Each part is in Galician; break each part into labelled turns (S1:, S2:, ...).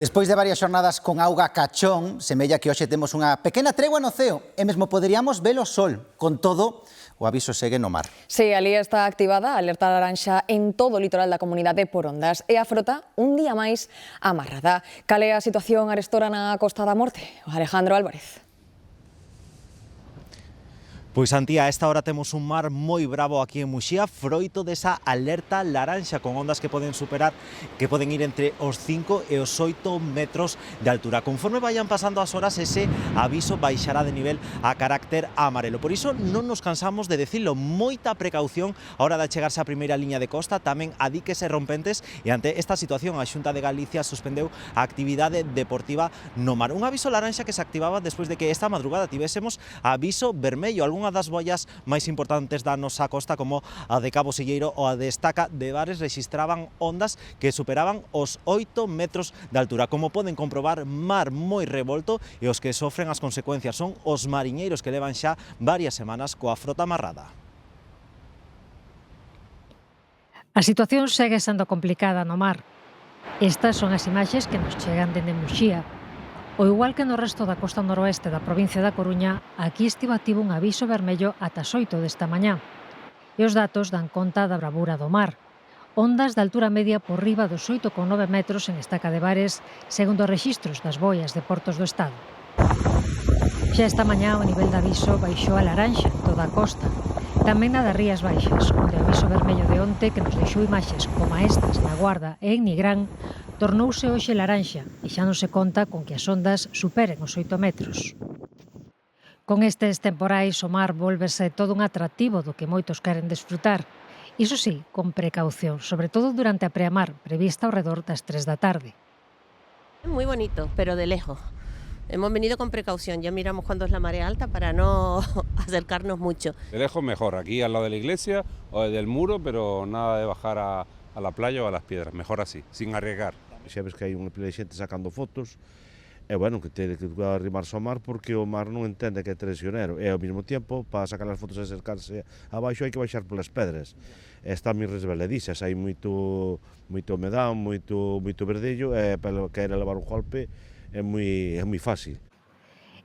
S1: Despois de varias xornadas con auga cachón, semella que hoxe temos unha pequena tregua no ceo e mesmo poderíamos ver o sol. Con todo, o aviso segue no mar.
S2: Sí, ali está activada a alerta laranxa en todo o litoral da comunidade por ondas e a frota un día máis amarrada. Cal é a situación arestora na Costa da Morte? O Alejandro Álvarez.
S3: Pois, Antía, a esta hora temos un mar moi bravo aquí en Muxía, froito desa alerta laranxa, con ondas que poden ir entre os 5 e os 8 metros de altura. Conforme vayan pasando as horas, ese aviso baixará de nivel a carácter amarelo. Por iso non nos cansamos de decirlo, moita precaución a hora de achegarse á primeira liña de costa, tamén a diques e rompentes, e ante esta situación a Xunta de Galicia suspendeu a actividade deportiva no mar. Un aviso laranxa que se activaba despois de que esta madrugada tivésemos aviso vermello. Algunha das boias máis importantes da nosa costa, como a de Cabo Silleiro ou a de Estaca de Bares, rexistraban ondas que superaban os 8 metros de altura. Como poden comprobar, mar moi revolto, e os que sofren as consecuencias son os mariñeiros que levan xa varias semanas coa frota amarrada.
S4: A situación segue sendo complicada no mar. Estas son as imaxes que nos chegan dende Muxía. O igual que no resto da costa noroeste da provincia da Coruña, aquí estivo activo un aviso vermello ata as 8 desta mañá. E os datos dan conta da bravura do mar. Ondas de altura media por riba dos 8,9 metros en Estaca de Bares, segundo os rexistros das boias de portos do Estado. Xa esta mañá o nivel de aviso baixou a laranxa en toda a costa. Tamén na das Rías Baixas, onde o aviso vermello de onte, que nos deixou imaxes como estas na Guarda e en Nigrán, tornouse hoxe laranxa e xa non se conta con que as ondas superen os 8 metros. Con estes temporais, o mar volvese todo un atractivo do que moitos queren desfrutar. Iso sí, con precaución, sobre todo durante a preamar, prevista ao redor das 3 da tarde.
S5: Muy bonito, pero de lejos. Hemos venido con precaución, ya miramos cuando es la marea alta para no acercarnos mucho.
S6: De lejos mejor, aquí al lado de la iglesia o del muro, pero nada de bajar a la playa o a las piedras, mejor así, sin arriesgar.
S7: Xa ves que hai unha pila de xente sacando fotos, e bueno, que ten que arrimarse ao mar porque o mar non entende que é traicionero, e ao mesmo tempo, para sacar as fotos e acercarse abaixo hai que baixar polas pedras. Están moi resbaladizas, hai moito humedad, moito verdello, e para caer a levar un golpe é moi fácil.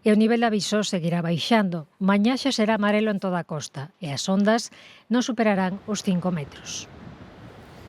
S4: E o nivel de aviso seguirá baixando. Mañá xa será amarelo en toda a costa e as ondas non superarán os 5 metros.